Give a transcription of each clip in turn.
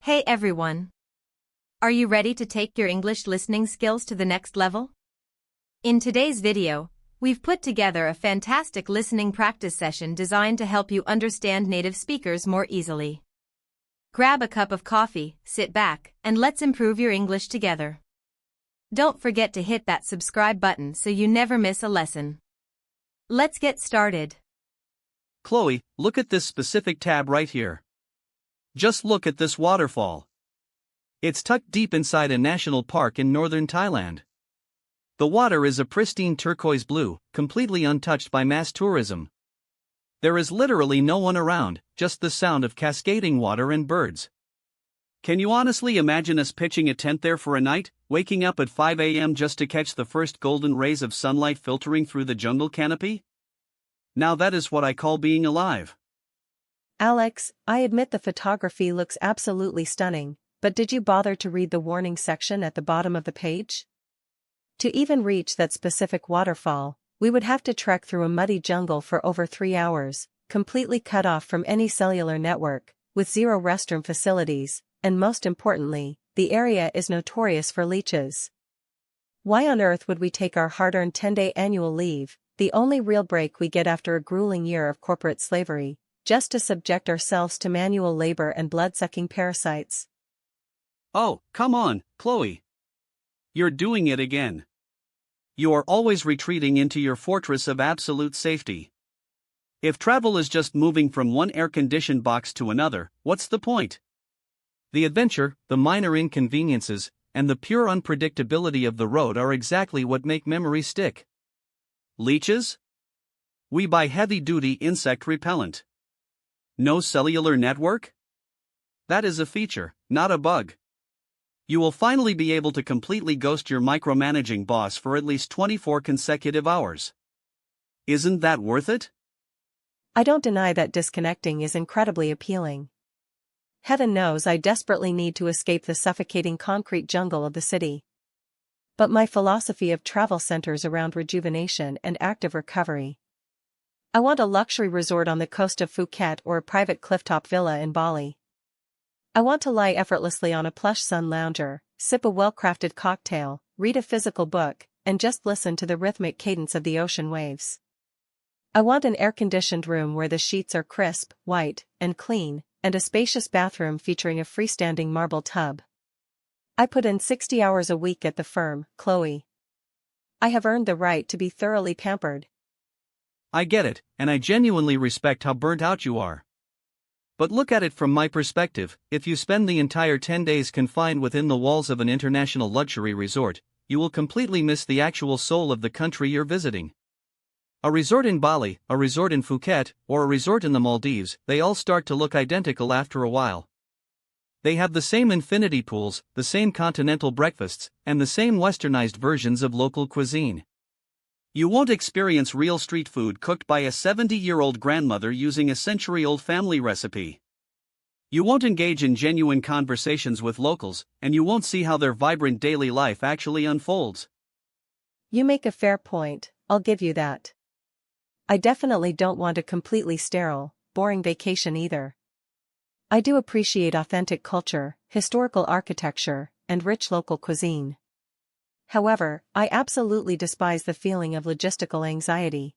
Hey everyone! Are you ready to take your English listening skills to the next level? In today's video, we've put together a fantastic listening practice session designed to help you understand native speakers more easily. Grab a cup of coffee, sit back, and let's improve your English together. Don't forget to hit that subscribe button so you never miss a lesson. Let's get started. Chloe, look at this specific tab right here. Just look at this waterfall. It's tucked deep inside a national park in northern Thailand. The water is a pristine turquoise blue, completely untouched by mass tourism. There is literally no one around, just the sound of cascading water and birds. Can you honestly imagine us pitching a tent there for a night, waking up at 5 a.m. just to catch the first golden rays of sunlight filtering through the jungle canopy? Now that is what I call being alive. Alex, I admit the photography looks absolutely stunning, but did you bother to read the warning section at the bottom of the page? To even reach that specific waterfall, we would have to trek through a muddy jungle for over 3 hours, completely cut off from any cellular network, with zero restroom facilities, and most importantly, the area is notorious for leeches. Why on earth would we take our hard-earned 10-day annual leave, the only real break we get after a grueling year of corporate slavery, just to subject ourselves to manual labor and blood-sucking parasites? Oh, come on, Chloe. You're doing it again. You are always retreating into your fortress of absolute safety. If travel is just moving from one air-conditioned box to another, what's the point? The adventure, the minor inconveniences, and the pure unpredictability of the road are exactly what make memories stick. Leeches? We buy heavy-duty insect repellent. No cellular network? That is a feature, not a bug. You will finally be able to completely ghost your micromanaging boss for at least 24 consecutive hours. Isn't that worth it? I don't deny that disconnecting is incredibly appealing. Heaven knows I desperately need to escape the suffocating concrete jungle of the city. But my philosophy of travel centers around rejuvenation and active recovery. I want a luxury resort on the coast of Phuket or a private clifftop villa in Bali. I want to lie effortlessly on a plush sun lounger, sip a well-crafted cocktail, read a physical book, and just listen to the rhythmic cadence of the ocean waves. I want an air-conditioned room where the sheets are crisp, white, and clean, and a spacious bathroom featuring a freestanding marble tub. I put in 60 hours a week at the firm, Chloe. I have earned the right to be thoroughly pampered. I get it, and I genuinely respect how burnt out you are. But look at it from my perspective. If you spend the entire 10 days confined within the walls of an international luxury resort, you will completely miss the actual soul of the country you're visiting. A resort in Bali, a resort in Phuket, or a resort in the Maldives, they all start to look identical after a while. They have the same infinity pools, the same continental breakfasts, and the same westernized versions of local cuisine. You won't experience real street food cooked by a 70-year-old grandmother using a century-old family recipe. You won't engage in genuine conversations with locals, and you won't see how their vibrant daily life actually unfolds. You make a fair point, I'll give you that. I definitely don't want a completely sterile, boring vacation either. I do appreciate authentic culture, historical architecture, and rich local cuisine. However, I absolutely despise the feeling of logistical anxiety.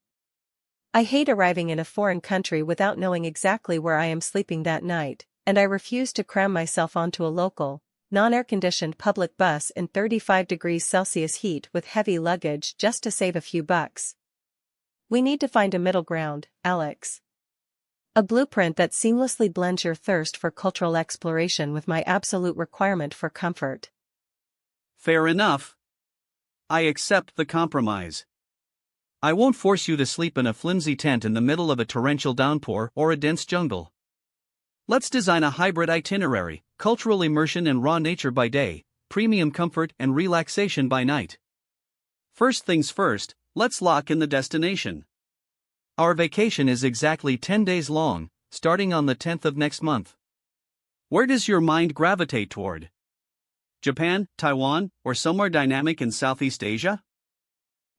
I hate arriving in a foreign country without knowing exactly where I am sleeping that night, and I refuse to cram myself onto a local, non-air-conditioned public bus in 35 degrees Celsius heat with heavy luggage just to save a few bucks. We need to find a middle ground, Alex. A blueprint that seamlessly blends your thirst for cultural exploration with my absolute requirement for comfort. Fair enough. I accept the compromise. I won't force you to sleep in a flimsy tent in the middle of a torrential downpour or a dense jungle. Let's design a hybrid itinerary, cultural immersion and raw nature by day, premium comfort and relaxation by night. First things first, let's lock in the destination. Our vacation is exactly 10 days long, starting on the 10th of next month. Where does your mind gravitate toward? Japan, Taiwan, or somewhere dynamic in Southeast Asia?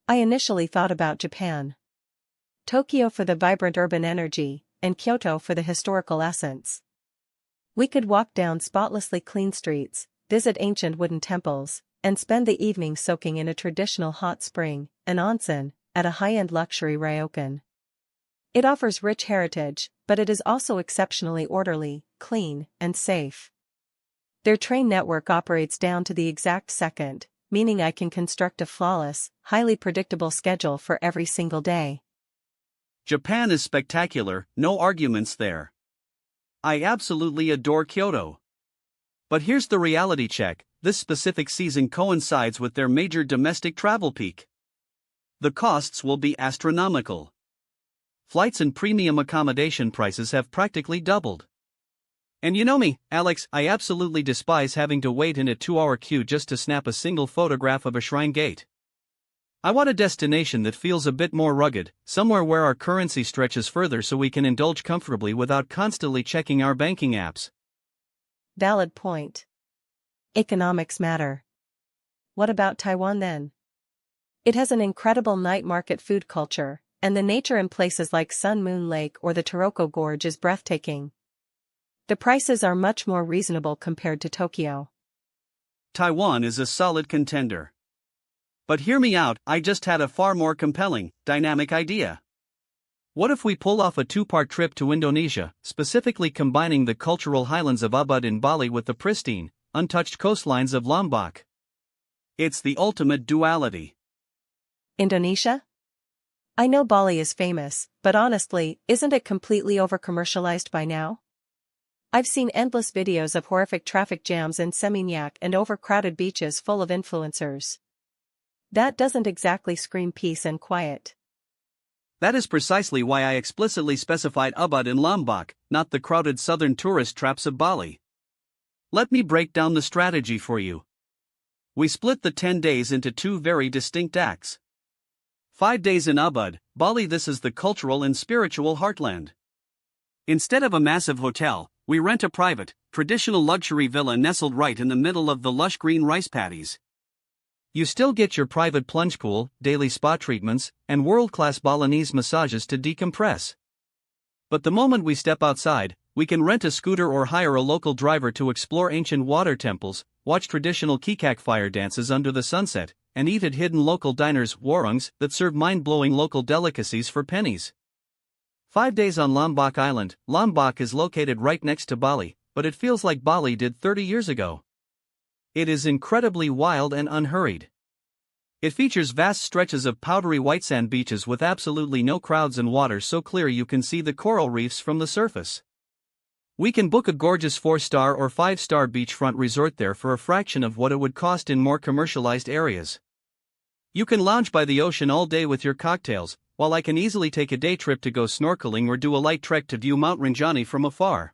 I initially thought about Japan. Tokyo for the vibrant urban energy, and Kyoto for the historical essence. We could walk down spotlessly clean streets, visit ancient wooden temples, and spend the evening soaking in a traditional hot spring, an onsen, at a high-end luxury ryokan. It offers rich heritage, but it is also exceptionally orderly, clean, and safe. Their train network operates down to the exact second, meaning I can construct a flawless, highly predictable schedule for every single day. Japan is spectacular, no arguments there. I absolutely adore Kyoto. But here's the reality check: this specific season coincides with their major domestic travel peak. The costs will be astronomical. Flights and premium accommodation prices have practically doubled. And you know me, Alex, I absolutely despise having to wait in a 2-hour queue just to snap a single photograph of a shrine gate. I want a destination that feels a bit more rugged, somewhere where our currency stretches further so we can indulge comfortably without constantly checking our banking apps. Valid point. Economics matter. What about Taiwan then? It has an incredible night market food culture, and the nature in places like Sun Moon Lake or the Taroko Gorge is breathtaking. The prices are much more reasonable compared to Tokyo. Taiwan is a solid contender. But hear me out, I just had a far more compelling, dynamic idea. What if we pull off a 2-part trip to Indonesia, specifically combining the cultural highlands of Ubud in Bali with the pristine, untouched coastlines of Lombok? It's the ultimate duality. Indonesia? I know Bali is famous, but honestly, isn't it completely over-commercialized by now? I've seen endless videos of horrific traffic jams in Seminyak and overcrowded beaches full of influencers. That doesn't exactly scream peace and quiet. That is precisely why I explicitly specified Ubud in Lombok, not the crowded southern tourist traps of Bali. Let me break down the strategy for you. We split the 10 days into 2 very distinct acts. 5 days in Ubud, Bali. This is the cultural and spiritual heartland. Instead of a massive hotel, we rent a private, traditional luxury villa nestled right in the middle of the lush green rice paddies. You still get your private plunge pool, daily spa treatments, and world-class Balinese massages to decompress. But the moment we step outside, we can rent a scooter or hire a local driver to explore ancient water temples, watch traditional kikak fire dances under the sunset, and eat at hidden local diners, warongs, that serve mind-blowing local delicacies for pennies. 5 days on Lombok Island. Lombok is located right next to Bali, but it feels like Bali did 30 years ago. It is incredibly wild and unhurried. It features vast stretches of powdery white sand beaches with absolutely no crowds and water so clear you can see the coral reefs from the surface. We can book a gorgeous 4-star or 5-star beachfront resort there for a fraction of what it would cost in more commercialized areas. You can lounge by the ocean all day with your cocktails, while I can easily take a day trip to go snorkeling or do a light trek to view Mount Rinjani from afar.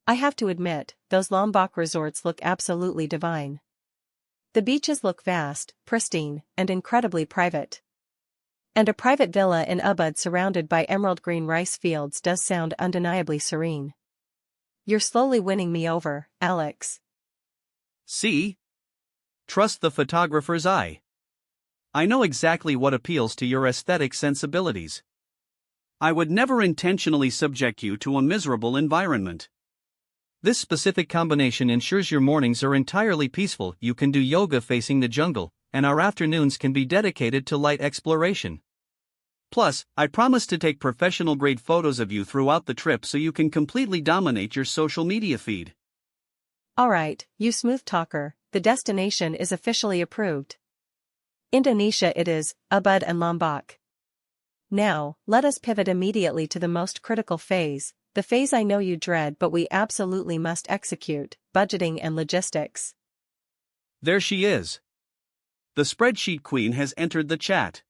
I have to admit, those Lombok resorts look absolutely divine. The beaches look vast, pristine, and incredibly private. And a private villa in Ubud surrounded by emerald green rice fields does sound undeniably serene. You're slowly winning me over, Alex. See? Trust the photographer's eye. I know exactly what appeals to your aesthetic sensibilities. I would never intentionally subject you to a miserable environment. This specific combination ensures your mornings are entirely peaceful. You can do yoga facing the jungle, and our afternoons can be dedicated to light exploration. Plus, I promise to take professional-grade photos of you throughout the trip so you can completely dominate your social media feed. Alright, you smooth talker, the destination is officially approved. Indonesia it is, Ubud and Lombok. Now, let us pivot immediately to the most critical phase, the phase I know you dread but we absolutely must execute, budgeting and logistics. There she is. The spreadsheet queen has entered the chat.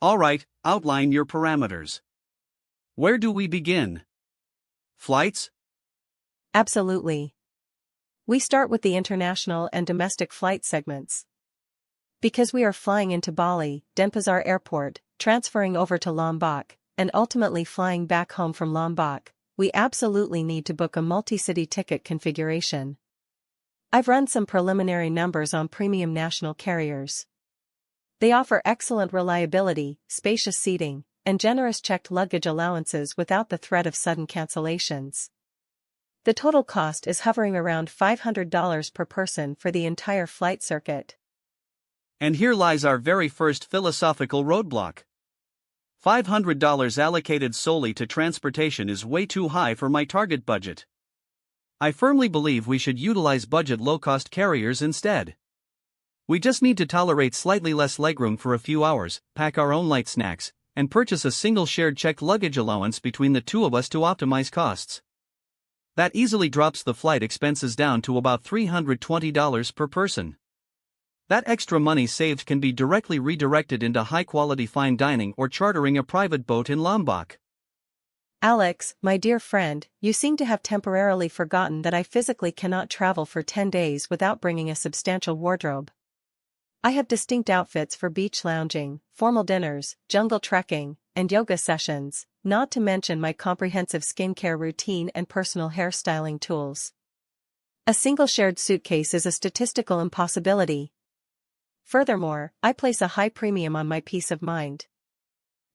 Alright, outline your parameters. Where do we begin? Flights? Absolutely. We start with the international and domestic flight segments. Because we are flying into Bali, Denpasar Airport, transferring over to Lombok, and ultimately flying back home from Lombok, we absolutely need to book a multi-city ticket configuration. I've run some preliminary numbers on premium national carriers. They offer excellent reliability, spacious seating, and generous checked luggage allowances without the threat of sudden cancellations. The total cost is hovering around $500 per person for the entire flight circuit. And here lies our very first philosophical roadblock. $500 allocated solely to transportation is way too high for my target budget. I firmly believe we should utilize budget low-cost carriers instead. We just need to tolerate slightly less legroom for a few hours, pack our own light snacks, and purchase a single shared checked luggage allowance between the two of us to optimize costs. That easily drops the flight expenses down to about $320 per person. That extra money saved can be directly redirected into high-quality fine dining or chartering a private boat in Lombok. Alex, my dear friend, you seem to have temporarily forgotten that I physically cannot travel for 10 days without bringing a substantial wardrobe. I have distinct outfits for beach lounging, formal dinners, jungle trekking, and yoga sessions, not to mention my comprehensive skincare routine and personal hairstyling tools. A single shared suitcase is a statistical impossibility. Furthermore, I place a high premium on my peace of mind.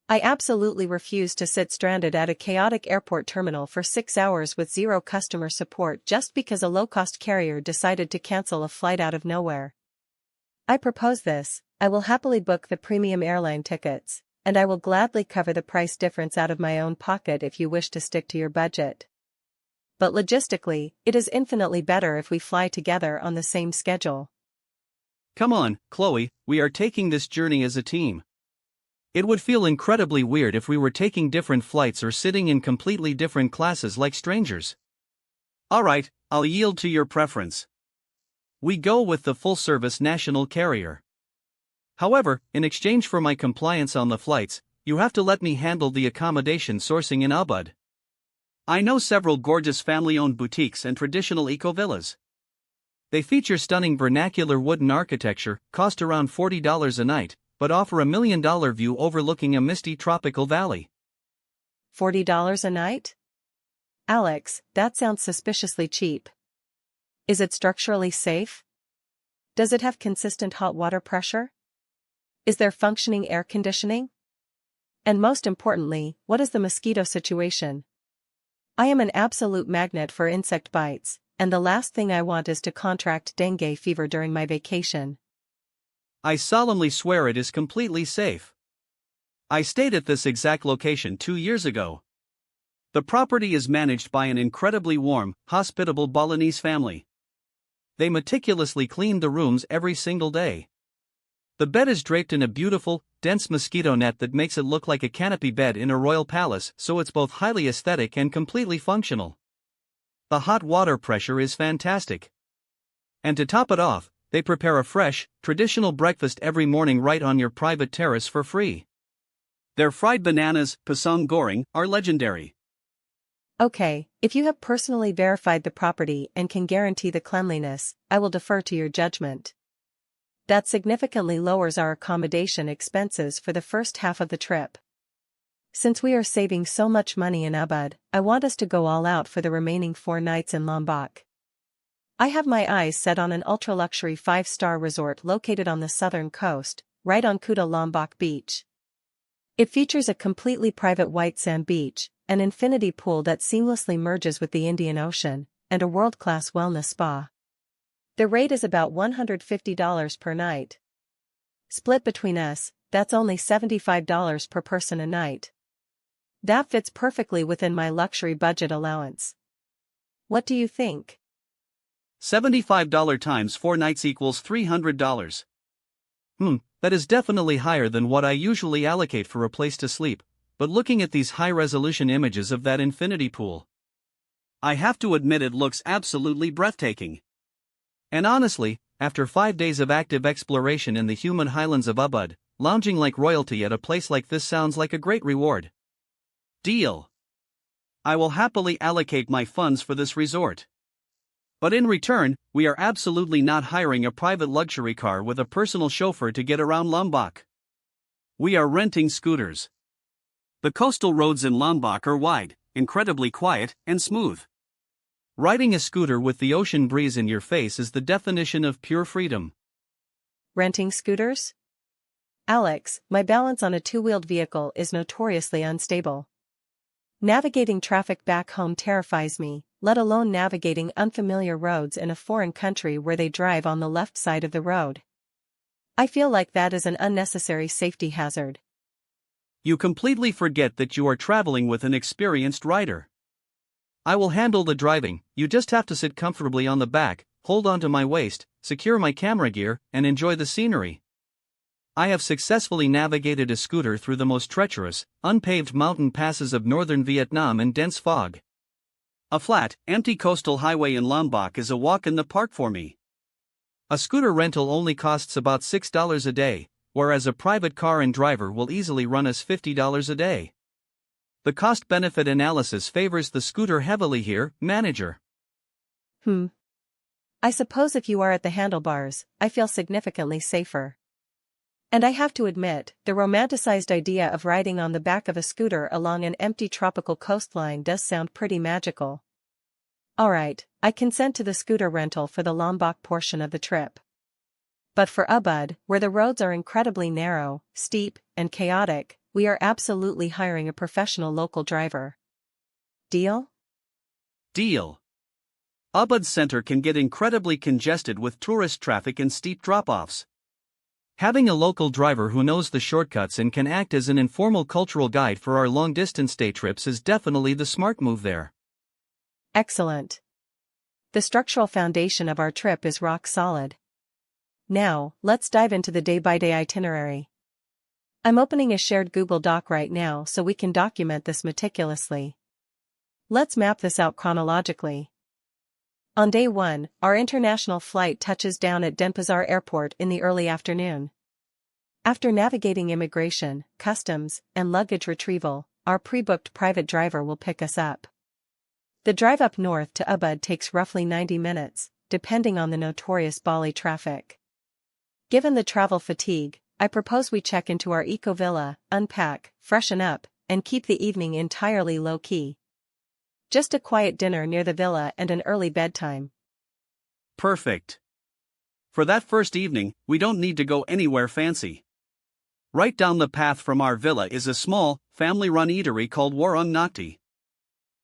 I absolutely refuse to sit stranded at a chaotic airport terminal for 6 hours with zero customer support just because a low-cost carrier decided to cancel a flight out of nowhere. I propose this: I will happily book the premium airline tickets, and I will gladly cover the price difference out of my own pocket if you wish to stick to your budget. But logistically, it is infinitely better if we fly together on the same schedule. Come on, Chloe, we are taking this journey as a team. It would feel incredibly weird if we were taking different flights or sitting in completely different classes like strangers. Alright, I'll yield to your preference. We go with the full-service national carrier. However, in exchange for my compliance on the flights, you have to let me handle the accommodation sourcing in Ubud. I know several gorgeous family-owned boutiques and traditional eco-villas. They feature stunning vernacular wooden architecture, cost around $40 a night, but offer a $1 million view overlooking a misty tropical valley. $40 a night? Alex, that sounds suspiciously cheap. Is it structurally safe? Does it have consistent hot water pressure? Is there functioning air conditioning? And most importantly, what is the mosquito situation? I am an absolute magnet for insect bites, and the last thing I want is to contract dengue fever during my vacation. I solemnly swear it is completely safe. I stayed at this exact location 2 years ago. The property is managed by an incredibly warm, hospitable Balinese family. They meticulously clean the rooms every single day. The bed is draped in a beautiful, dense mosquito net that makes it look like a canopy bed in a royal palace, so it's both highly aesthetic and completely functional. The hot water pressure is fantastic. And to top it off, they prepare a fresh, traditional breakfast every morning right on your private terrace for free. Their fried bananas, pisang goreng, are legendary. Okay, if you have personally verified the property and can guarantee the cleanliness, I will defer to your judgment. That significantly lowers our accommodation expenses for the first half of the trip. Since we are saving so much money in Ubud, I want us to go all out for the remaining 4 nights in Lombok. I have my eyes set on an ultra-luxury 5-star resort located on the southern coast, right on Kuta Lombok Beach. It features a completely private white sand beach, an infinity pool that seamlessly merges with the Indian Ocean, and a world-class wellness spa. The rate is about $150 per night. Split between us, that's only $75 per person a night. That fits perfectly within my luxury budget allowance. What do you think? $75 times 4 nights equals $300. That is definitely higher than what I usually allocate for a place to sleep, but looking at these high-resolution images of that infinity pool, I have to admit it looks absolutely breathtaking. And honestly, after 5 days of active exploration in the humid highlands of Ubud, lounging like royalty at a place like this sounds like a great reward. Deal. I will happily allocate my funds for this resort. But in return, we are absolutely not hiring a private luxury car with a personal chauffeur to get around Lombok. We are renting scooters. The coastal roads in Lombok are wide, incredibly quiet, and smooth. Riding a scooter with the ocean breeze in your face is the definition of pure freedom. Renting scooters? Alex, my balance on a 2-wheeled vehicle is notoriously unstable. Navigating traffic back home terrifies me, let alone navigating unfamiliar roads in a foreign country where they drive on the left side of the road. I feel like that is an unnecessary safety hazard. You completely forget that you are traveling with an experienced rider. I will handle the driving, you just have to sit comfortably on the back, hold onto my waist, secure my camera gear, and enjoy the scenery. I have successfully navigated a scooter through the most treacherous, unpaved mountain passes of northern Vietnam in dense fog. A flat, empty coastal highway in Lombok is a walk in the park for me. A scooter rental only costs about $6 a day, whereas a private car and driver will easily run us $50 a day. The cost-benefit analysis favors the scooter heavily here, manager. I suppose if you are at the handlebars, I feel significantly safer. And I have to admit, the romanticized idea of riding on the back of a scooter along an empty tropical coastline does sound pretty magical. Alright, I consent to the scooter rental for the Lombok portion of the trip. But for Ubud, where the roads are incredibly narrow, steep, and chaotic, we are absolutely hiring a professional local driver. Deal? Deal. Ubud Center can get incredibly congested with tourist traffic and steep drop-offs. Having a local driver who knows the shortcuts and can act as an informal cultural guide for our long-distance day trips is definitely the smart move there. Excellent. The structural foundation of our trip is rock solid. Now, let's dive into the day-by-day itinerary. I'm opening a shared Google Doc right now so we can document this meticulously. Let's map this out chronologically. On day 1, our international flight touches down at Denpasar Airport in the early afternoon. After navigating immigration, customs, and luggage retrieval, our pre-booked private driver will pick us up. The drive up north to Ubud takes roughly 90 minutes, depending on the notorious Bali traffic. Given the travel fatigue, I propose we check into our eco-villa, unpack, freshen up, and keep the evening entirely low-key. Just a quiet dinner near the villa and an early bedtime. Perfect. For that first evening, we don't need to go anywhere fancy. Right down the path from our villa is a small, family-run eatery called Warung Nakti.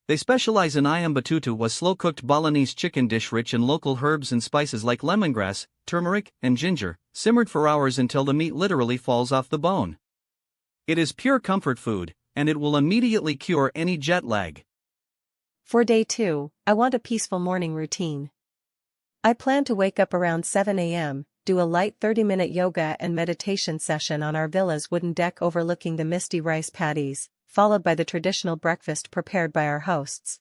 They specialize in ayam betutu, a slow-cooked Balinese chicken dish rich in local herbs and spices like lemongrass, turmeric, and ginger, simmered for hours until the meat literally falls off the bone. It is pure comfort food, and it will immediately cure any jet lag. For day 2, I want a peaceful morning routine. I plan to wake up around 7 a.m., do a light 30-minute yoga and meditation session on our villa's wooden deck overlooking the misty rice paddies, followed by the traditional breakfast prepared by our hosts.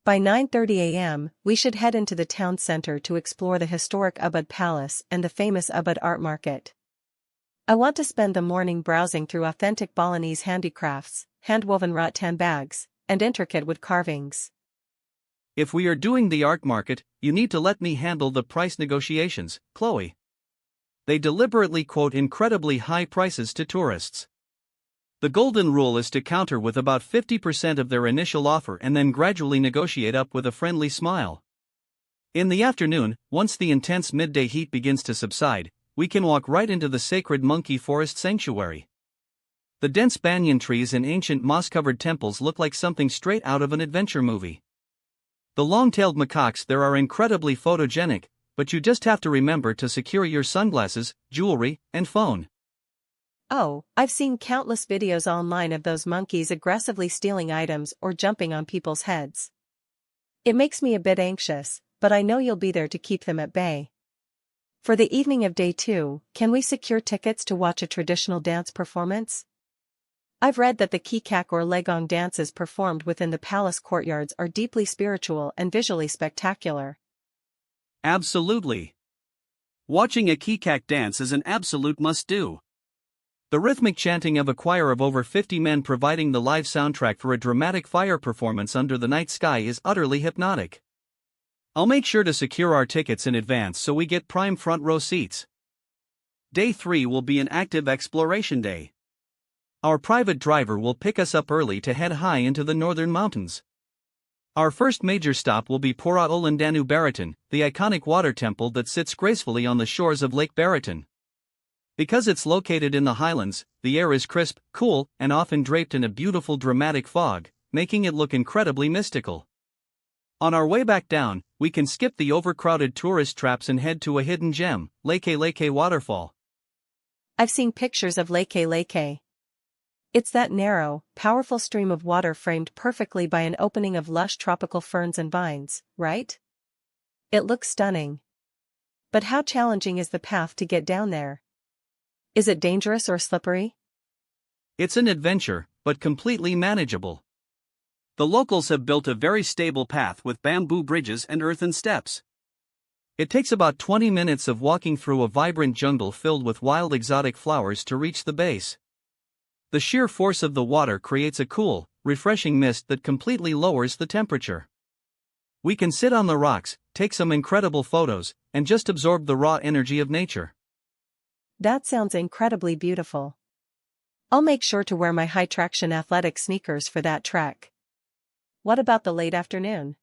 By 9:30 a.m., we should head into the town center to explore the historic Ubud Palace and the famous Ubud Art Market. I want to spend the morning browsing through authentic Balinese handicrafts, hand-woven rattan bags, and intricate wood carvings. If we are doing the art market, you need to let me handle the price negotiations, Chloe. They deliberately quote incredibly high prices to tourists. The golden rule is to counter with about 50% of their initial offer and then gradually negotiate up with a friendly smile. In the afternoon, once the intense midday heat begins to subside, we can walk right into the sacred monkey forest sanctuary. The dense banyan trees and ancient moss-covered temples look like something straight out of an adventure movie. The long-tailed macaques there are incredibly photogenic, but you just have to remember to secure your sunglasses, jewelry, and phone. Oh, I've seen countless videos online of those monkeys aggressively stealing items or jumping on people's heads. It makes me a bit anxious, but I know you'll be there to keep them at bay. For the evening of day 2, can we secure tickets to watch a traditional dance performance? I've read that the kikak or legong dances performed within the palace courtyards are deeply spiritual and visually spectacular. Absolutely. Watching a kikak dance is an absolute must-do. The rhythmic chanting of a choir of over 50 men providing the live soundtrack for a dramatic fire performance under the night sky is utterly hypnotic. I'll make sure to secure our tickets in advance so we get prime front row seats. Day 3 will be an active exploration day. Our private driver will pick us up early to head high into the northern mountains. Our first major stop will be Pura Ulandanu Baritan, the iconic water temple that sits gracefully on the shores of Lake Baritan. Because it's located in the highlands, the air is crisp, cool, and often draped in a beautiful dramatic fog, making it look incredibly mystical. On our way back down, we can skip the overcrowded tourist traps and head to a hidden gem, Leke Waterfall. I've seen pictures of Leke. It's that narrow, powerful stream of water framed perfectly by an opening of lush tropical ferns and vines, right? It looks stunning. But how challenging is the path to get down there? Is it dangerous or slippery? It's an adventure, but completely manageable. The locals have built a very stable path with bamboo bridges and earthen steps. It takes about 20 minutes of walking through a vibrant jungle filled with wild exotic flowers to reach the base. The sheer force of the water creates a cool, refreshing mist that completely lowers the temperature. We can sit on the rocks, take some incredible photos, and just absorb the raw energy of nature. That sounds incredibly beautiful. I'll make sure to wear my high-traction athletic sneakers for that trek. What about the late afternoon?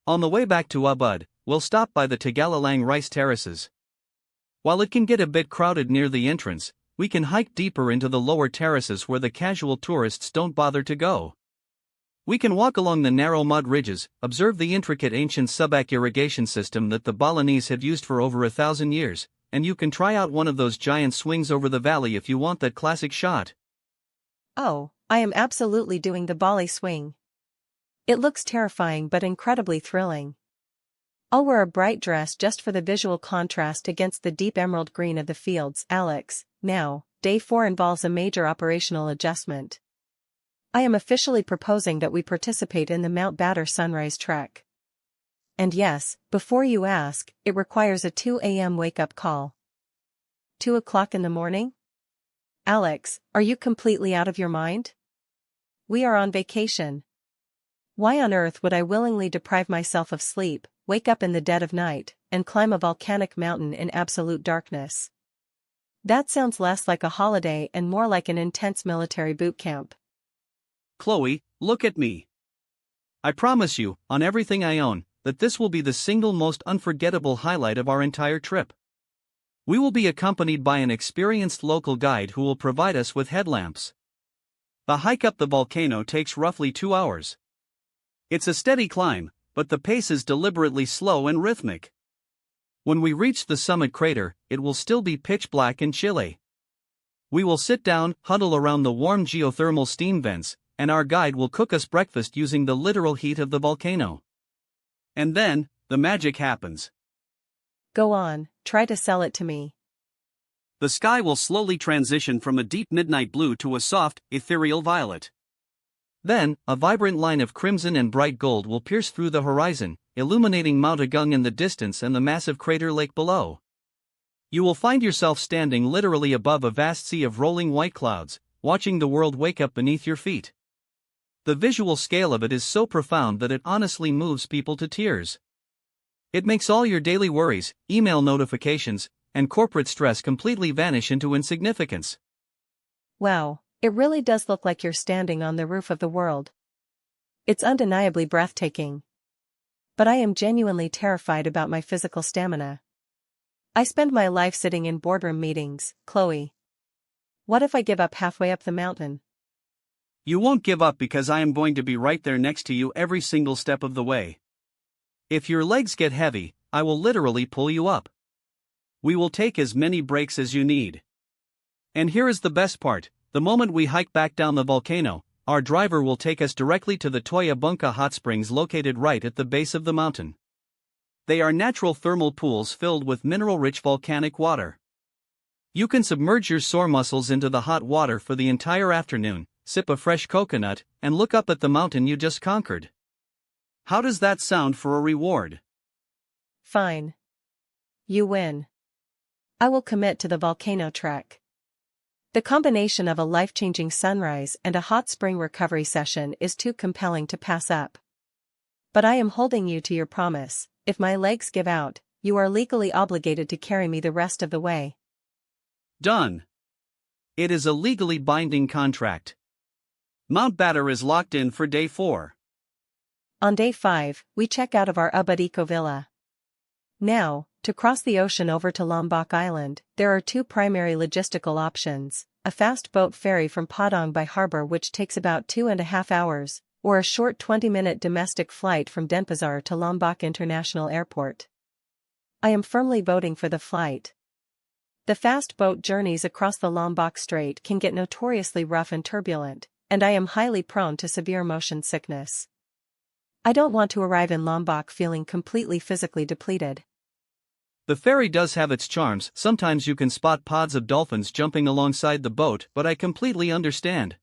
On the way back to Ubud, we'll stop by the Tagalalang rice terraces. While it can get a bit crowded near the entrance, we can hike deeper into the lower terraces where the casual tourists don't bother to go. We can walk along the narrow mud ridges, observe the intricate ancient subak irrigation system that the Balinese have used for over 1,000 years, and you can try out one of those giant swings over the valley if you want that classic shot. Oh, I am absolutely doing the Bali swing. It looks terrifying but incredibly thrilling. I'll wear a bright dress just for the visual contrast against the deep emerald green of the fields. Alex, now, day 4 involves a major operational adjustment. I am officially proposing that we participate in the Mount Batter sunrise trek. And yes, before you ask, it requires a 2 a.m. wake-up call. 2 o'clock in the morning? Alex, are you completely out of your mind? We are on vacation. Why on earth would I willingly deprive myself of sleep, wake up in the dead of night, and climb a volcanic mountain in absolute darkness? That sounds less like a holiday and more like an intense military boot camp. Chloe, look at me. I promise you, on everything I own, that this will be the single most unforgettable highlight of our entire trip. We will be accompanied by an experienced local guide who will provide us with headlamps. The hike up the volcano takes roughly 2 hours. It's a steady climb, but the pace is deliberately slow and rhythmic. When we reach the summit crater, it will still be pitch black and chilly. We will sit down, huddle around the warm geothermal steam vents, and our guide will cook us breakfast using the literal heat of the volcano. And then, the magic happens. Go on, try to sell it to me. The sky will slowly transition from a deep midnight blue to a soft, ethereal violet. Then, a vibrant line of crimson and bright gold will pierce through the horizon, illuminating Mount Agung in the distance and the massive crater lake below. You will find yourself standing literally above a vast sea of rolling white clouds, watching the world wake up beneath your feet. The visual scale of it is so profound that it honestly moves people to tears. It makes all your daily worries, email notifications, and corporate stress completely vanish into insignificance. Wow, it really does look like you're standing on the roof of the world. It's undeniably breathtaking. But I am genuinely terrified about my physical stamina. I spend my life sitting in boardroom meetings, Chloe. What if I give up halfway up the mountain? You won't give up because I am going to be right there next to you every single step of the way. If your legs get heavy, I will literally pull you up. We will take as many breaks as you need. And here is the best part, the moment we hike back down the volcano, our driver will take us directly to the Toya Bunka hot springs located right at the base of the mountain. They are natural thermal pools filled with mineral-rich volcanic water. You can submerge your sore muscles into the hot water for the entire afternoon, sip a fresh coconut, and look up at the mountain you just conquered. How does that sound for a reward? Fine. You win. I will commit to the volcano trek. The combination of a life-changing sunrise and a hot spring recovery session is too compelling to pass up. But I am holding you to your promise. If my legs give out, you are legally obligated to carry me the rest of the way. Done. It is a legally binding contract. Mount Batter is locked in for day 4. On day 5, we check out of our Ubud Eco Villa. Now, to cross the ocean over to Lombok Island, there are 2 primary logistical options: a fast boat ferry from Padang by harbor which takes about 2.5 hours, or a short 20-minute domestic flight from Denpasar to Lombok International Airport. I am firmly voting for the flight. The fast boat journeys across the Lombok Strait can get notoriously rough and turbulent, and I am highly prone to severe motion sickness. I don't want to arrive in Lombok feeling completely physically depleted. The ferry does have its charms. Sometimes you can spot pods of dolphins jumping alongside the boat, but I completely understand.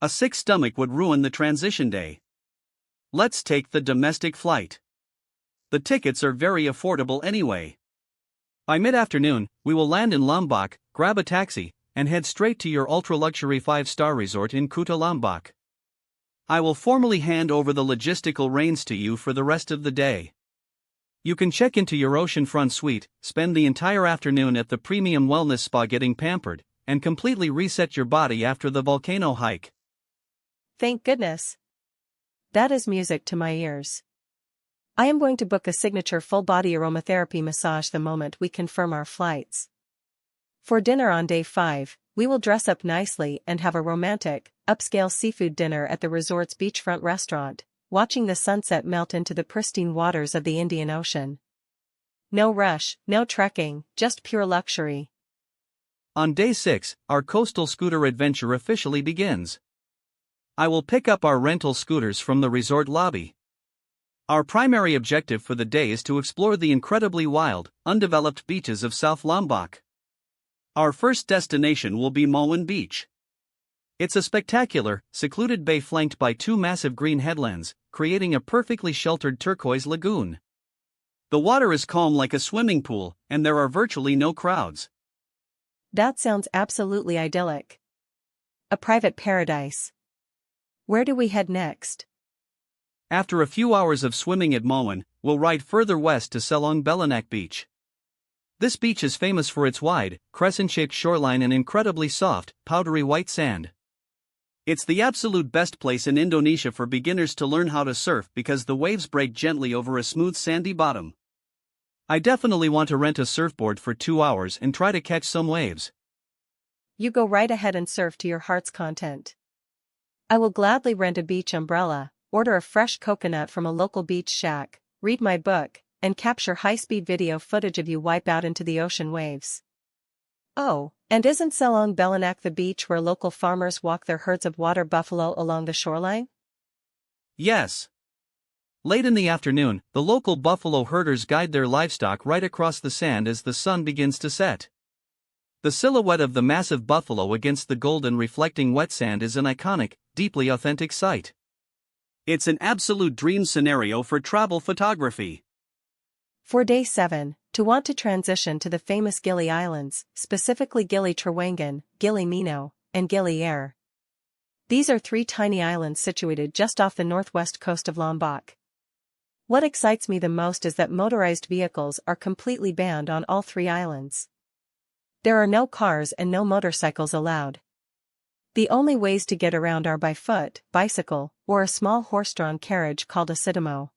A sick stomach would ruin the transition day. Let's take the domestic flight. The tickets are very affordable anyway. By mid-afternoon, we will land in Lombok, grab a taxi, and head straight to your ultra-luxury 5-star resort in Kuta Lombok. I will formally hand over the logistical reins to you for the rest of the day. You can check into your oceanfront suite, spend the entire afternoon at the premium wellness spa getting pampered, and completely reset your body after the volcano hike. Thank goodness. That is music to my ears. I am going to book a signature full-body aromatherapy massage the moment we confirm our flights. For dinner on day 5, we will dress up nicely and have a romantic, upscale seafood dinner at the resort's beachfront restaurant, watching the sunset melt into the pristine waters of the Indian Ocean. No rush, no trekking, just pure luxury. On day 6, our coastal scooter adventure officially begins. I will pick up our rental scooters from the resort lobby. Our primary objective for the day is to explore the incredibly wild, undeveloped beaches of South Lombok. Our first destination will be Moan Beach. It's a spectacular, secluded bay flanked by 2 massive green headlands, creating a perfectly sheltered turquoise lagoon. The water is calm like a swimming pool, and there are virtually no crowds. That sounds absolutely idyllic. A private paradise. Where do we head next? After a few hours of swimming at Moan, we'll ride further west to Selong Belanak Beach. This beach is famous for its wide, crescent-shaped shoreline and incredibly soft, powdery white sand. It's the absolute best place in Indonesia for beginners to learn how to surf because the waves break gently over a smooth sandy bottom. I definitely want to rent a surfboard for 2 hours and try to catch some waves. You go right ahead and surf to your heart's content. I will gladly rent a beach umbrella, order a fresh coconut from a local beach shack, read my book, and capture high-speed video footage of you wipe out into the ocean waves. Oh, and isn't Selong Belanak the beach where local farmers walk their herds of water buffalo along the shoreline? Yes. Late in the afternoon, the local buffalo herders guide their livestock right across the sand as the sun begins to set. The silhouette of the massive buffalo against the golden reflecting wet sand is an iconic, deeply authentic sight. It's an absolute dream scenario for travel photography. For day 7, to want to transition to the famous Gili Islands, specifically Gili Trawangan, Gili Mino, and Gili Air. These are 3 tiny islands situated just off the northwest coast of Lombok. What excites me the most is that motorized vehicles are completely banned on all 3 islands. There are no cars and no motorcycles allowed. The only ways to get around are by foot, bicycle, or a small horse-drawn carriage called a sidamo.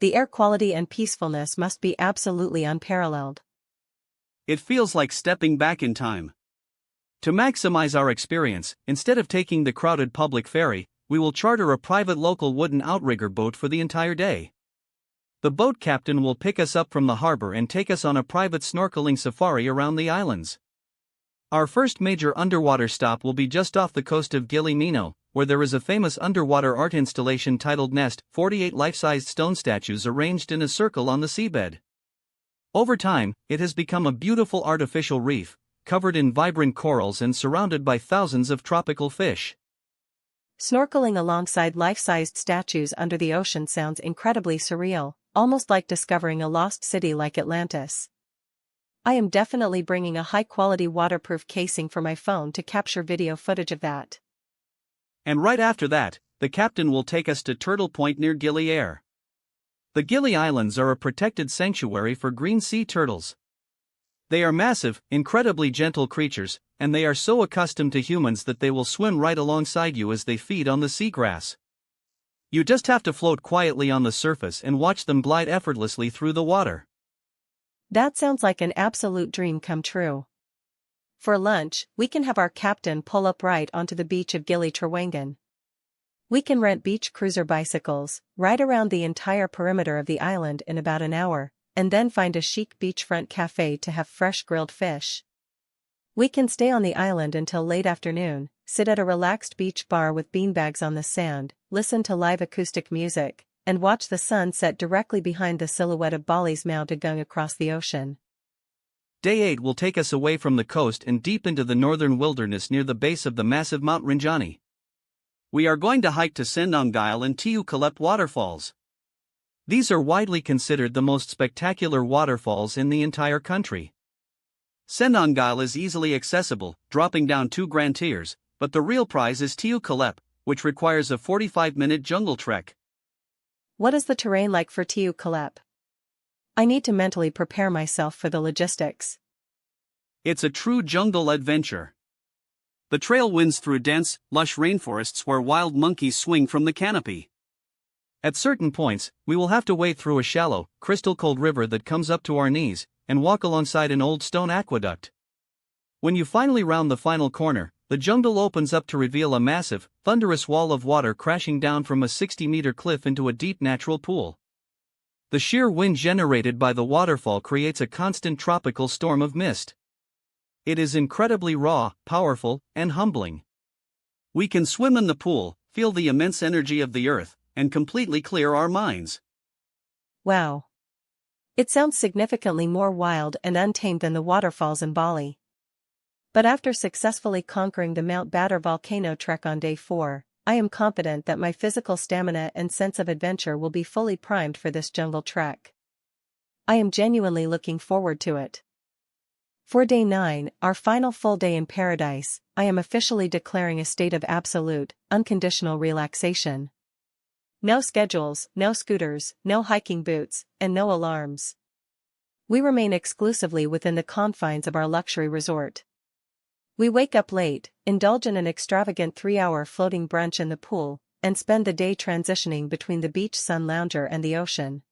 The air quality and peacefulness must be absolutely unparalleled. It feels like stepping back in time. To maximize our experience, instead of taking the crowded public ferry, we will charter a private local wooden outrigger boat for the entire day. The boat captain will pick us up from the harbor and take us on a private snorkeling safari around the islands. Our first major underwater stop will be just off the coast of Gili Mino, where there is a famous underwater art installation titled Nest, 48 life-sized stone statues arranged in a circle on the seabed. Over time, it has become a beautiful artificial reef, covered in vibrant corals and surrounded by thousands of tropical fish. Snorkeling alongside life-sized statues under the ocean sounds incredibly surreal, almost like discovering a lost city like Atlantis. I am definitely bringing a high-quality waterproof casing for my phone to capture video footage of that. And right after that, the captain will take us to Turtle Point near Gili Air. The Gili Islands are a protected sanctuary for green sea turtles. They are massive, incredibly gentle creatures, and they are so accustomed to humans that they will swim right alongside you as they feed on the seagrass. You just have to float quietly on the surface and watch them glide effortlessly through the water. That sounds like an absolute dream come true. For lunch, we can have our captain pull up right onto the beach of Gili Trawangan. We can rent beach cruiser bicycles, ride around the entire perimeter of the island in about an hour, and then find a chic beachfront cafe to have fresh grilled fish. We can stay on the island until late afternoon, sit at a relaxed beach bar with beanbags on the sand, listen to live acoustic music, and watch the sun set directly behind the silhouette of Bali's Mount Agung across the ocean. Day 8 will take us away from the coast and deep into the northern wilderness near the base of the massive Mount Rinjani. We are going to hike to Sendanggail and Tiu Kalep waterfalls. These are widely considered the most spectacular waterfalls in the entire country. Sendanggail is easily accessible, dropping down 2 grand tiers, but the real prize is Tiu Kalep, which requires a 45-minute jungle trek. What is the terrain like for Tiu Kalep? I need to mentally prepare myself for the logistics. It's a true jungle adventure. The trail winds through dense, lush rainforests where wild monkeys swing from the canopy. At certain points, we will have to wade through a shallow, crystal-cold river that comes up to our knees, and walk alongside an old stone aqueduct. When you finally round the final corner, the jungle opens up to reveal a massive, thunderous wall of water crashing down from a 60-meter cliff into a deep natural pool. The sheer wind generated by the waterfall creates a constant tropical storm of mist. It is incredibly raw, powerful, and humbling. We can swim in the pool, feel the immense energy of the earth, and completely clear our minds. Wow. It sounds significantly more wild and untamed than the waterfalls in Bali. But after successfully conquering the Mount Batur volcano trek on day 4, I am confident that my physical stamina and sense of adventure will be fully primed for this jungle trek. I am genuinely looking forward to it. For day 9, our final full day in paradise, I am officially declaring a state of absolute, unconditional relaxation. No schedules, no scooters, no hiking boots, and no alarms. We remain exclusively within the confines of our luxury resort. We wake up late, indulge in an extravagant 3-hour floating brunch in the pool, and spend the day transitioning between the beach sun lounger and the ocean.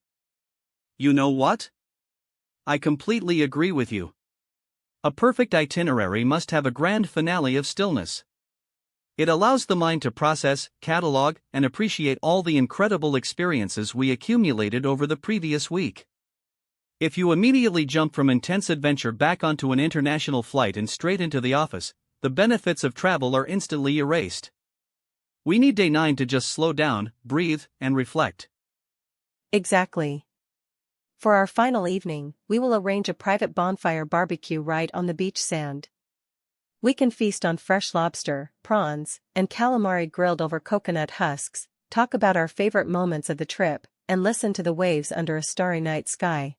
You know what? I completely agree with you. A perfect itinerary must have a grand finale of stillness. It allows the mind to process, catalog, and appreciate all the incredible experiences we accumulated over the previous week. If you immediately jump from intense adventure back onto an international flight and straight into the office, the benefits of travel are instantly erased. We need day 9 to just slow down, breathe, and reflect. Exactly. For our final evening, we will arrange a private bonfire barbecue right on the beach sand. We can feast on fresh lobster, prawns, and calamari grilled over coconut husks, talk about our favorite moments of the trip, and listen to the waves under a starry night sky.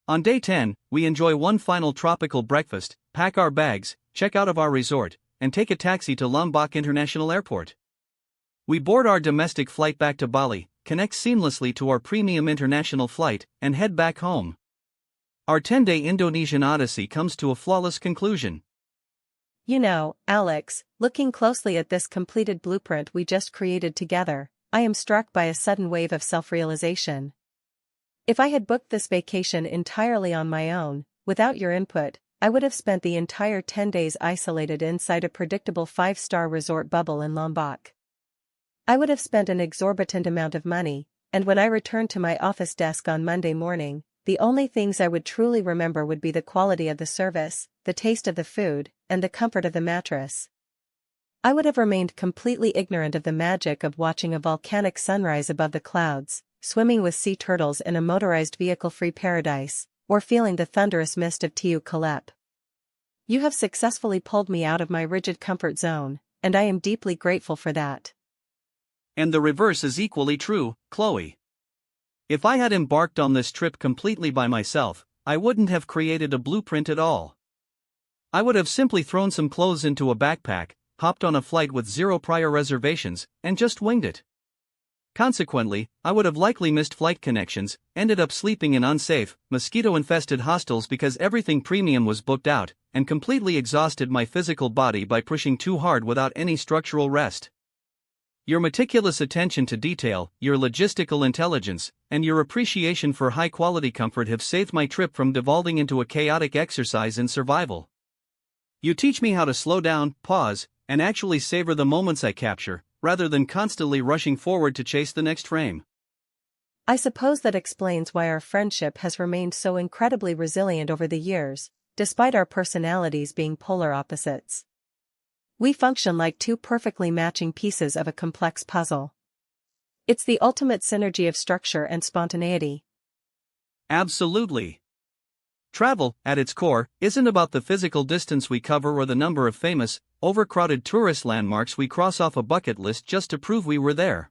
On day 10, we enjoy one final tropical breakfast, pack our bags, check out of our resort, and take a taxi to Lombok International Airport. We board our domestic flight back to Bali, connect seamlessly to our premium international flight, and head back home. Our 10-day Indonesian odyssey comes to a flawless conclusion. You know, Alex, looking closely at this completed blueprint we just created together, I am struck by a sudden wave of self-realization. If I had booked this vacation entirely on my own, without your input, I would have spent the entire 10 days isolated inside a predictable 5-star resort bubble in Lombok. I would have spent an exorbitant amount of money, and when I returned to my office desk on Monday morning, the only things I would truly remember would be the quality of the service, the taste of the food, and the comfort of the mattress. I would have remained completely ignorant of the magic of watching a volcanic sunrise above the clouds, swimming with sea turtles in a motorized vehicle-free paradise, or feeling the thunderous mist of Tiu Kalep. You have successfully pulled me out of my rigid comfort zone, and I am deeply grateful for that. And the reverse is equally true, Chloe. If I had embarked on this trip completely by myself, I wouldn't have created a blueprint at all. I would have simply thrown some clothes into a backpack, hopped on a flight with 0 prior reservations, and just winged it. Consequently, I would have likely missed flight connections, ended up sleeping in unsafe, mosquito-infested hostels because everything premium was booked out, and completely exhausted my physical body by pushing too hard without any structural rest. Your meticulous attention to detail, your logistical intelligence, and your appreciation for high-quality comfort have saved my trip from devolving into a chaotic exercise in survival. You teach me how to slow down, pause, and actually savor the moments I capture, rather than constantly rushing forward to chase the next frame. I suppose that explains why our friendship has remained so incredibly resilient over the years, despite our personalities being polar opposites. We function like two perfectly matching pieces of a complex puzzle. It's the ultimate synergy of structure and spontaneity. Absolutely. Travel, at its core, isn't about the physical distance we cover or the number of famous, overcrowded tourist landmarks we cross off a bucket list just to prove we were there.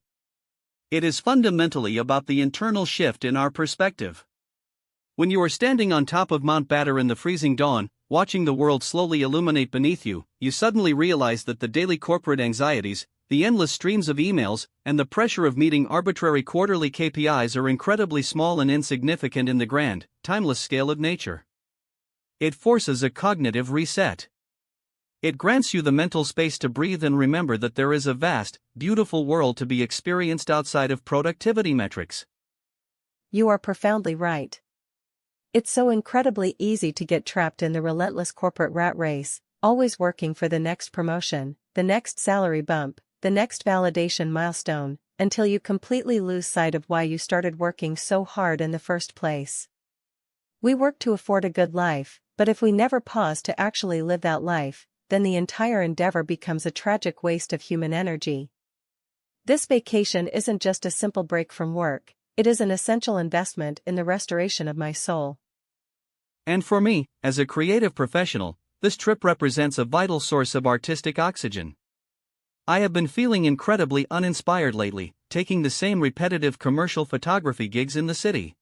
It is fundamentally about the internal shift in our perspective. When you are standing on top of Mount Batur in the freezing dawn, watching the world slowly illuminate beneath you, you suddenly realize that the daily corporate anxieties, the endless streams of emails, and the pressure of meeting arbitrary quarterly KPIs are incredibly small and insignificant in the grand, timeless scale of nature. It forces a cognitive reset. It grants you the mental space to breathe and remember that there is a vast, beautiful world to be experienced outside of productivity metrics. You are profoundly right. It's so incredibly easy to get trapped in the relentless corporate rat race, always working for the next promotion, the next salary bump, the next validation milestone, until you completely lose sight of why you started working so hard in the first place. We work to afford a good life, but if we never pause to actually live that life, then the entire endeavor becomes a tragic waste of human energy. This vacation isn't just a simple break from work, it is an essential investment in the restoration of my soul. And for me, as a creative professional, this trip represents a vital source of artistic oxygen. I have been feeling incredibly uninspired lately, taking the same repetitive commercial photography gigs in the city.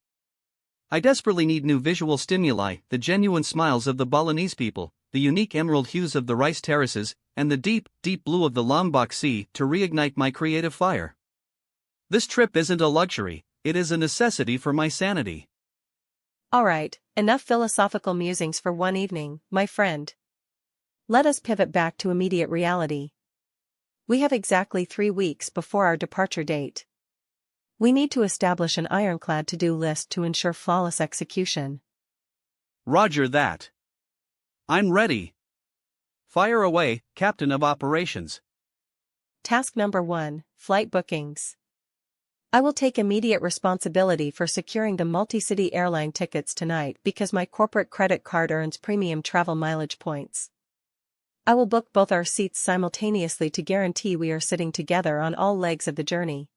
I desperately need new visual stimuli, the genuine smiles of the Balinese people, the unique emerald hues of the rice terraces, and the deep, deep blue of the Lombok Sea to reignite my creative fire. This trip isn't a luxury, it is a necessity for my sanity. Alright, enough philosophical musings for one evening, my friend. Let us pivot back to immediate reality. We have exactly 3 weeks before our departure date. We need to establish an ironclad to-do list to ensure flawless execution. Roger that. I'm ready. Fire away, Captain of Operations. Task number 1, flight bookings. I will take immediate responsibility for securing the multi-city airline tickets tonight because my corporate credit card earns premium travel mileage points. I will book both our seats simultaneously to guarantee we are sitting together on all legs of the journey.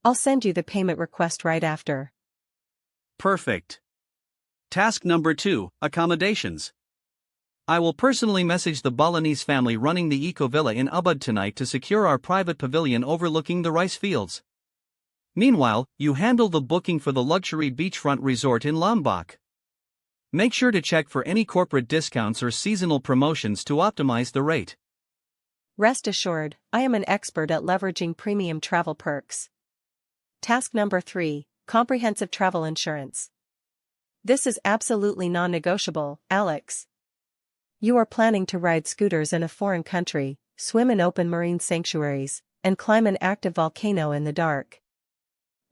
I'll send you the payment request right after. Perfect. Task number 2, accommodations. I will personally message the Balinese family running the Eco Villa in Ubud tonight to secure our private pavilion overlooking the rice fields. Meanwhile, you handle the booking for the luxury beachfront resort in Lombok. Make sure to check for any corporate discounts or seasonal promotions to optimize the rate. Rest assured, I am an expert at leveraging premium travel perks. Task number 3, comprehensive travel insurance. This is absolutely non-negotiable, Alex. You are planning to ride scooters in a foreign country, swim in open marine sanctuaries, and climb an active volcano in the dark.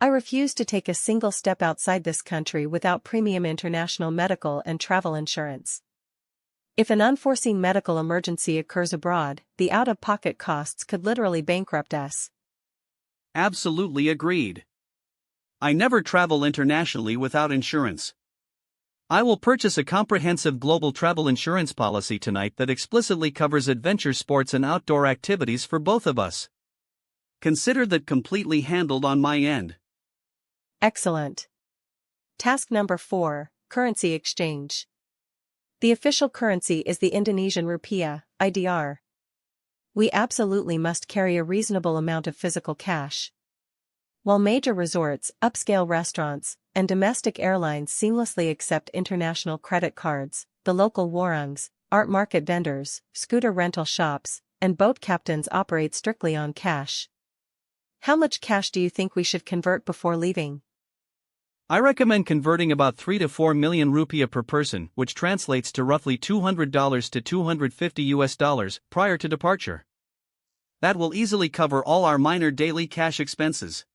I refuse to take a single step outside this country without premium international medical and travel insurance. If an unforeseen medical emergency occurs abroad, the out-of-pocket costs could literally bankrupt us. Absolutely agreed. I never travel internationally without insurance. I will purchase a comprehensive global travel insurance policy tonight that explicitly covers adventure sports and outdoor activities for both of us. Consider that completely handled on my end. Excellent. Task number 4, currency exchange. The official currency is the Indonesian rupiah, IDR. We absolutely must carry a reasonable amount of physical cash. While major resorts, upscale restaurants, and domestic airlines seamlessly accept international credit cards, the local warungs, art market vendors, scooter rental shops, and boat captains operate strictly on cash. How much cash do you think we should convert before leaving? I recommend converting about 3 to 4 million rupiah per person, which translates to roughly $200 to $250 prior to departure. That will easily cover all our minor daily cash expenses.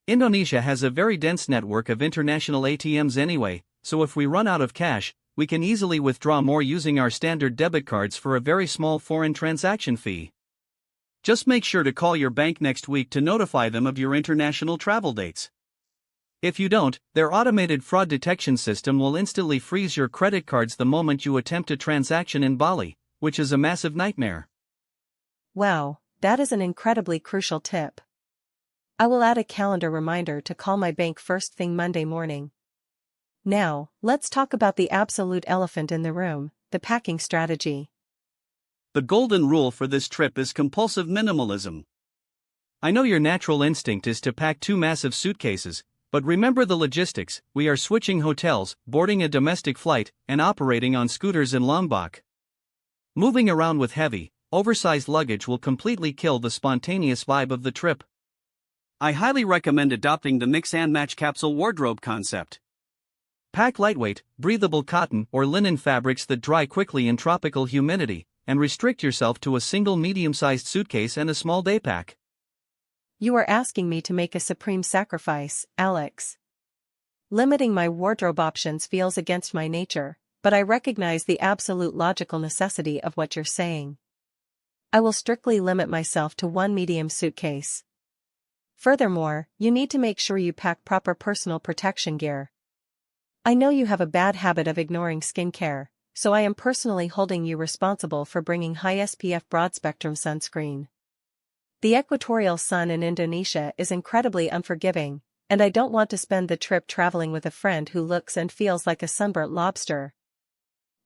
Indonesia has a very dense network of international ATMs anyway, so if we run out of cash, we can easily withdraw more using our standard debit cards for a very small foreign transaction fee. Just make sure to call your bank next week to notify them of your international travel dates. If you don't, their automated fraud detection system will instantly freeze your credit cards the moment you attempt a transaction in Bali, which is a massive nightmare. Wow, that is an incredibly crucial tip. I will add a calendar reminder to call my bank first thing Monday morning. Now, let's talk about the absolute elephant in the room, the packing strategy. The golden rule for this trip is compulsive minimalism. I know your natural instinct is to pack 2 massive suitcases, but remember the logistics. We are switching hotels, boarding a domestic flight, and operating on scooters in Lombok. Moving around with heavy, oversized luggage will completely kill the spontaneous vibe of the trip. I highly recommend adopting the mix and match capsule wardrobe concept. Pack lightweight, breathable cotton or linen fabrics that dry quickly in tropical humidity, and restrict yourself to a single medium-sized suitcase and a small day pack. You are asking me to make a supreme sacrifice, Alex. Limiting my wardrobe options feels against my nature, but I recognize the absolute logical necessity of what you're saying. I will strictly limit myself to 1 medium suitcase. Furthermore, you need to make sure you pack proper personal protection gear. I know you have a bad habit of ignoring skincare, so I am personally holding you responsible for bringing high SPF broad-spectrum sunscreen. The equatorial sun in Indonesia is incredibly unforgiving, and I don't want to spend the trip traveling with a friend who looks and feels like a sunburnt lobster.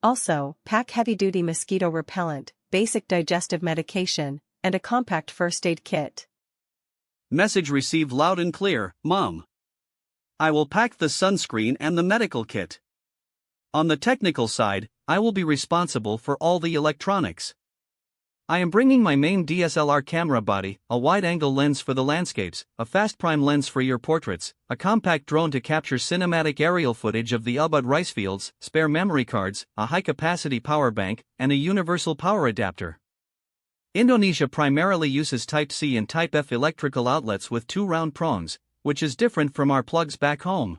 Also, pack heavy-duty mosquito repellent, basic digestive medication, and a compact first aid kit. Message received loud and clear, Mom. I will pack the sunscreen and the medical kit. On the technical side, I will be responsible for all the electronics. I am bringing my main DSLR camera body, a wide-angle lens for the landscapes, a fast prime lens for your portraits, a compact drone to capture cinematic aerial footage of the Ubud rice fields, spare memory cards, a high-capacity power bank, and a universal power adapter. Indonesia primarily uses Type-C and Type-F electrical outlets with 2 round prongs, which is different from our plugs back home.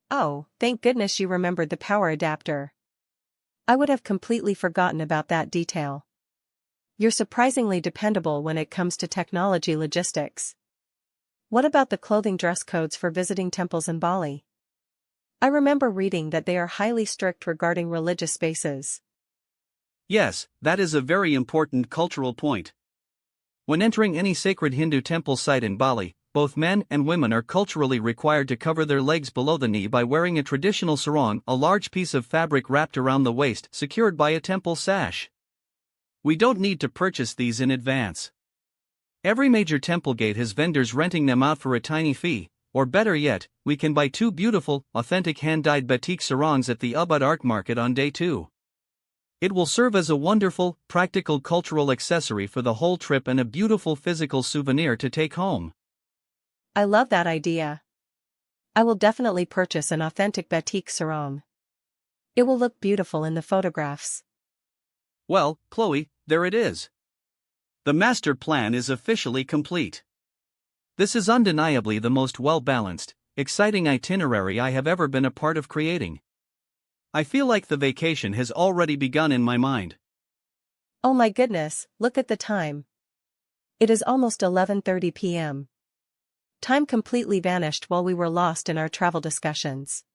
Oh, thank goodness you remembered the power adapter. I would have completely forgotten about that detail. You're surprisingly dependable when it comes to technology logistics. What about the clothing dress codes for visiting temples in Bali? I remember reading that they are highly strict regarding religious spaces. Yes, that is a very important cultural point. When entering any sacred Hindu temple site in Bali, both men and women are culturally required to cover their legs below the knee by wearing a traditional sarong, a large piece of fabric wrapped around the waist secured by a temple sash. We don't need to purchase these in advance. Every major temple gate has vendors renting them out for a tiny fee, or better yet, we can buy 2 beautiful, authentic hand-dyed batik sarongs at the Ubud Art Market on day 2. It will serve as a wonderful, practical cultural accessory for the whole trip and a beautiful physical souvenir to take home. I love that idea. I will definitely purchase an authentic batik sarong. It will look beautiful in the photographs. Well, Chloe, there it is. The master plan is officially complete. This is undeniably the most well-balanced, exciting itinerary I have ever been a part of creating. I feel like the vacation has already begun in my mind. Oh my goodness, look at the time. It is almost 11:30 p.m. Time completely vanished while we were lost in our travel discussions.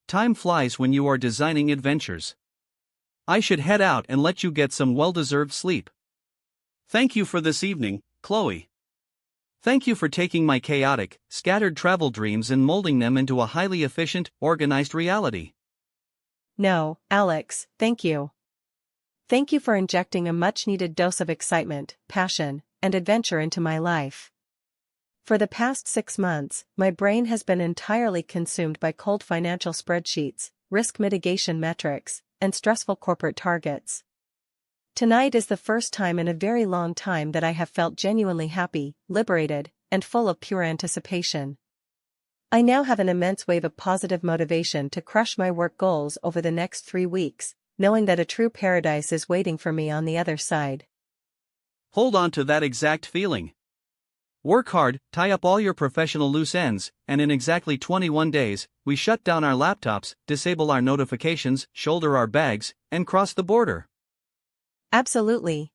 Time flies when you are designing adventures. I should head out and let you get some well-deserved sleep. Thank you for this evening, Chloe. Thank you for taking my chaotic, scattered travel dreams and molding them into a highly efficient, organized reality. No, Alex, thank you. Thank you for injecting a much-needed dose of excitement, passion, and adventure into my life. For the past 6 months, my brain has been entirely consumed by cold financial spreadsheets, risk mitigation metrics, and stressful corporate targets. Tonight is the first time in a very long time that I have felt genuinely happy, liberated, and full of pure anticipation. I now have an immense wave of positive motivation to crush my work goals over the next 3 weeks, knowing that a true paradise is waiting for me on the other side. Hold on to that exact feeling. Work hard, tie up all your professional loose ends, and in exactly 21 days, we shut down our laptops, disable our notifications, shoulder our bags, and cross the border. Absolutely.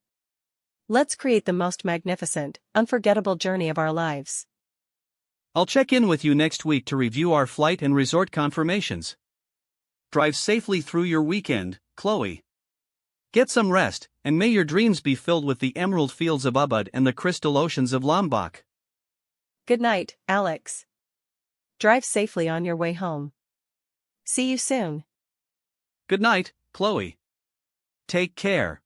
Let's create the most magnificent, unforgettable journey of our lives. I'll check in with you next week to review our flight and resort confirmations. Drive safely through your weekend, Chloe. Get some rest, and may your dreams be filled with the emerald fields of Ubud and the crystal oceans of Lombok. Good night, Alex. Drive safely on your way home. See you soon. Good night, Chloe. Take care.